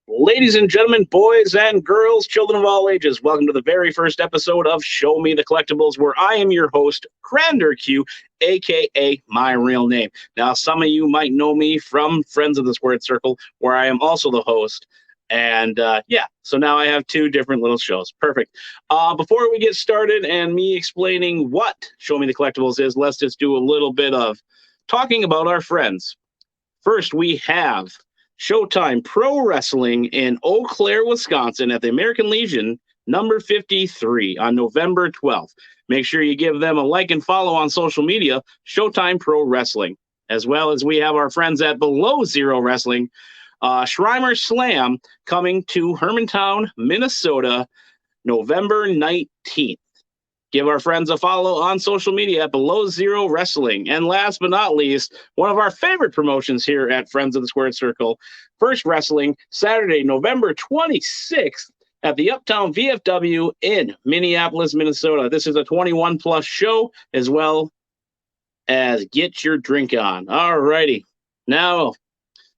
Ladies and gentlemen, boys and girls, children of all ages, welcome to the very first episode of Show Me the Collectables, where I am your host, Grander Q, aka my real name. Now, some of you might know me from Friends of the Squared Circle, where I am also the host. And so now I have two different little shows. Perfect. Before we get started and me explaining what Show Me the Collectables is, let's just do a little bit of talking about our friends. First, we have Showtime Pro Wrestling in Eau Claire, Wisconsin at the American Legion, number 53 on November 12th. Make sure you give them a like and follow on social media, Showtime Pro Wrestling, as well as we have our friends at Below Zero Wrestling, Schreimer Slam coming to Hermantown, Minnesota, November 19th. Give our friends a follow on social media at Below Zero Wrestling. And last but not least, one of our favorite promotions here at Friends of the Squared Circle, First Wrestling, Saturday, November 26th at the Uptown VFW in Minneapolis, Minnesota. This is a 21-plus show, as well as Get Your Drink On. All righty. Now,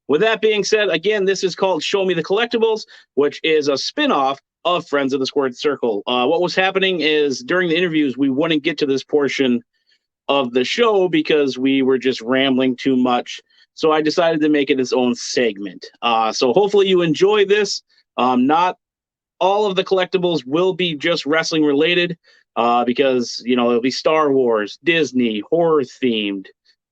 with that being said, again, this is called Show Me the Collectables, which is a spin-off of Friends of the Squared Circle. What was happening is during the interviews, we wouldn't get to this portion of the show because we were just rambling too much. So I decided to make it its own segment. So hopefully you enjoy this. Not all of the collectibles will be just wrestling related because, it'll be Star Wars, Disney, horror themed,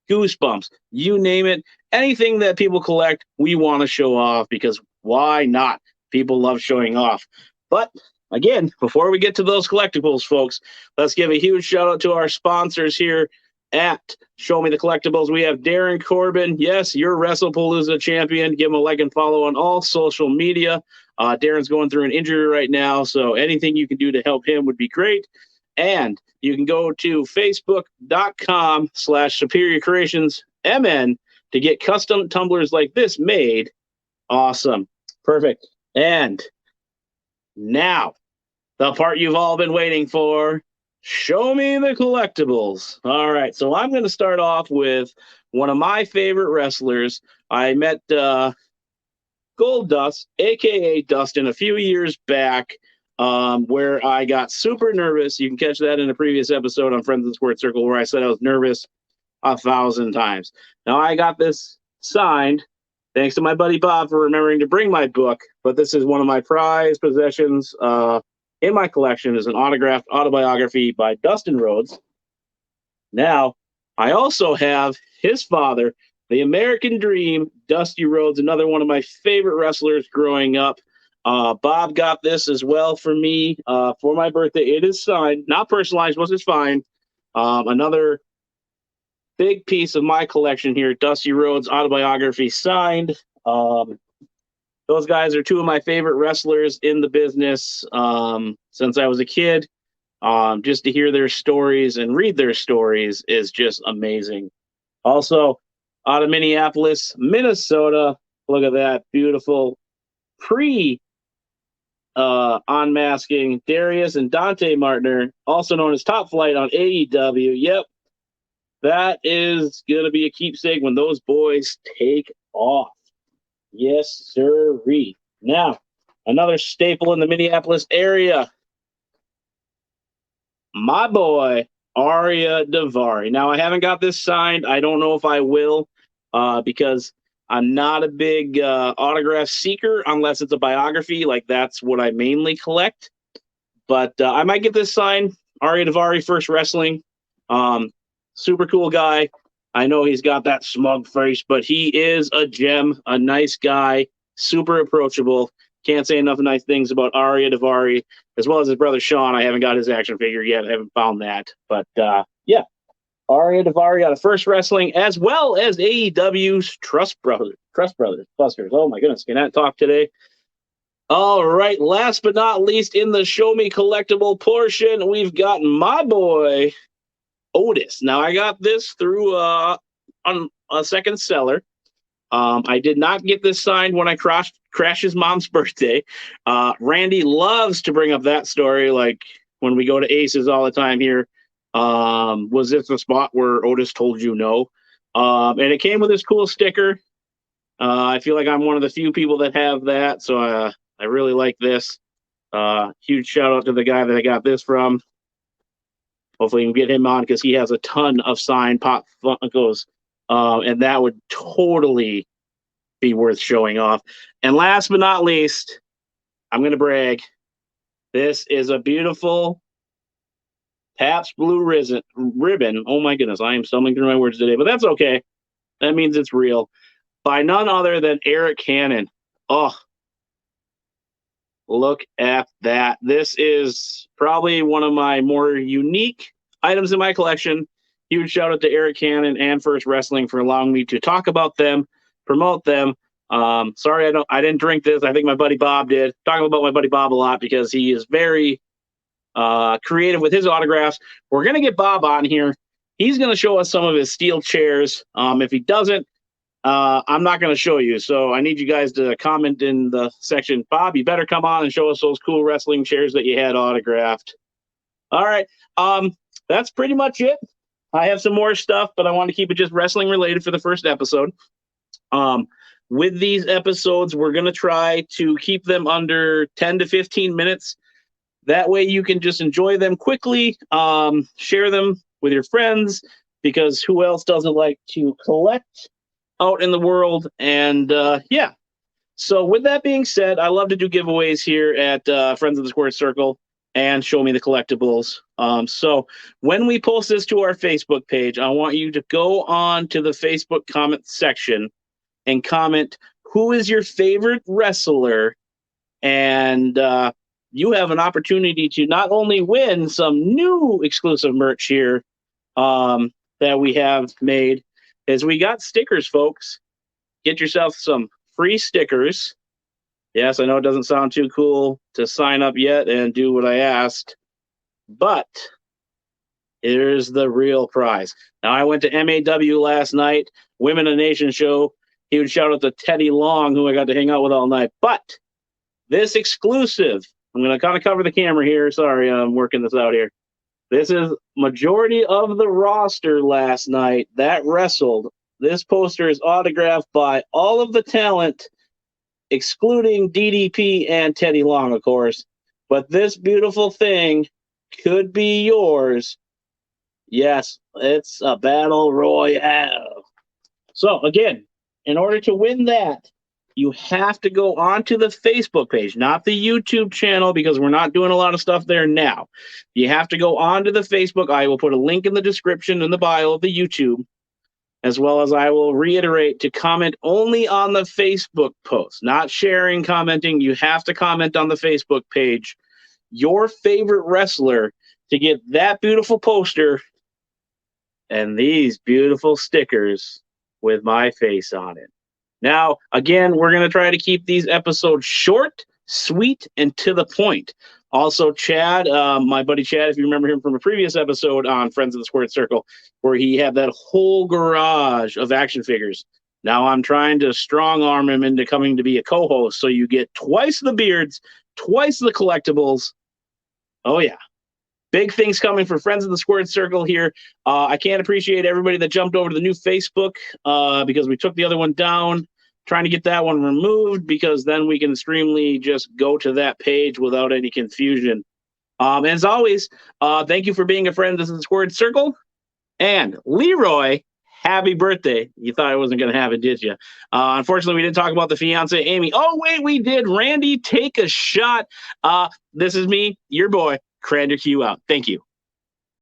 Goosebumps, you name it. Anything that people collect, we want to show off because why not? People love showing off. But again, before we get to those collectibles, folks, let's give a huge shout out to our sponsors here at Show Me the Collectables. We have Darren Corbin. Yes, your WrestlePalooza champion. Give him a like and follow on all social media. Darren's going through an injury right now, so anything you can do to help him would be great. And you can go to facebook.com/Superior Creations MN to get custom tumblers like this made. Awesome. Perfect. And now, the part you've all been waiting for, Show Me the Collectables. All right, so I'm going to start off with one of my favorite wrestlers. I met Gold Dust, a.k.a. Dustin, a few years back where I got super nervous. You can catch that in a previous episode on Friends of the Squared Circle where I said I was nervous 1,000 times. Now, I got this signed. Thanks to my buddy Bob for remembering to bring my book, but this is one of my prized possessions in my collection is an autographed autobiography by Dustin Rhodes. Now, I also have his father, the American Dream, Dusty Rhodes, another one of my favorite wrestlers growing up. Bob got this as well for me for my birthday. It is signed, not personalized, but it's fine. Another big piece of my collection here, Dusty Rhodes autobiography signed. Those guys are two of my favorite wrestlers in the business since I was a kid. Just to hear their stories and read their stories is just amazing. Also, out of Minneapolis, Minnesota, look at that beautiful unmasking Darius and Dante Martner, also known as Top Flight on AEW. Yep. That is going to be a keepsake when those boys take off. Yes, sirree. Now, another staple in the Minneapolis area. My boy, Arya Davari. Now, I haven't got this signed. I don't know if I will because I'm not a big autograph seeker unless it's a biography. Like, that's what I mainly collect. But I might get this signed. Arya Davari, First Wrestling. Super cool guy. I know he's got that smug face, but he is a gem, a nice guy, super approachable. Can't say enough nice things about Arya Davari, as well as his brother Sean. I haven't got his action figure yet. I haven't found that. But, Arya Davari out of First Wrestling, as well as AEW's Trust Brothers. Busters. Oh, my goodness. Can I talk today? All right. Last but not least, in the Show Me Collectible portion, we've got my boy, Otis. Now, I got this through on a second seller. I did not get this signed when I crashed his mom's birthday. Randy loves to bring up that story, like when we go to Aces all the time here. Was this the spot where Otis told you no? And it came with this cool sticker. I feel like I'm one of the few people that have that, so I really like this. Huge shout out to the guy that I got this from. Hopefully, we can get him on because he has a ton of signed Pop Funkos, and that would totally be worth showing off. And last but not least, I'm going to brag. This is a beautiful Pabst Blue ribbon. Oh my goodness, I am stumbling through my words today, but that's okay. That means it's real. By none other than Eric Cannon. Oh, look at that. This is probably one of my more unique items in my collection. Huge shout out to Eric Cannon and First Wrestling for allowing me to talk about them, promote them. Sorry, I didn't drink this. I think my buddy Bob did. Talking about my buddy Bob a lot because he is very creative with his autographs. We're going to get Bob on here. He's going to show us some of his steel chairs. If he doesn't, I'm not going to show you. So I need you guys to comment in the section. Bob, you better come on and show us those cool wrestling chairs that you had autographed. All right. That's pretty much it. I have some more stuff, but I want to keep it just wrestling related for the first episode. With these episodes, we're going to try to keep them under 10 to 15 minutes. That way you can just enjoy them quickly, share them with your friends, because who else doesn't like to collect out in the world? And yeah. So with that being said, I love to do giveaways here at Friends of the Squared Circle and Show Me the Collectables. So when we post this to our Facebook page, I want you to go on to the Facebook comment section and comment who is your favorite wrestler, and you have an opportunity to not only win some new exclusive merch here that we have made, is we got stickers, folks. Get yourself some free stickers. Yes, I know it doesn't sound too cool to sign up yet and do what I asked, but here's the real prize. Now, I went to MAW last night, Women of the Nation show. Huge shout out to Teddy Long, who I got to hang out with all night. But this exclusive, I'm going to kind of cover the camera here. Sorry, I'm working this out here. This is majority of the roster last night that wrestled. This poster is autographed by all of the talent, excluding DDP and Teddy Long, of course. But this beautiful thing could be yours. Yes, it's a battle royale. So, again, in order to win that, you have to go onto the Facebook page, not the YouTube channel, because we're not doing a lot of stuff there now. You have to go onto the Facebook. I will put a link in the description in the bio of the YouTube, as well as I will reiterate to comment only on the Facebook post, not sharing, commenting. You have to comment on the Facebook page your favorite wrestler to get that beautiful poster and these beautiful stickers with my face on it. Now, again, we're going to try to keep these episodes short, sweet, and to the point. Also, Chad, my buddy Chad, if you remember him from a previous episode on Friends of the Squared Circle, where he had that whole garage of action figures. Now I'm trying to strong-arm him into coming to be a co-host, so you get twice the beards, twice the collectibles. Oh, yeah. Big things coming for Friends of the Squared Circle here. I can't appreciate everybody that jumped over to the new Facebook because we took the other one down. Trying to get that one removed because then we can extremely just go to that page without any confusion. As always, thank you for being a friend of the Squared Circle. And Leroy, happy birthday. You thought I wasn't going to have it, did you? Unfortunately, we didn't talk about the fiance, Amy. Oh, wait, we did. Randy, take a shot. This is me, your boy, Crander Q out. Thank you.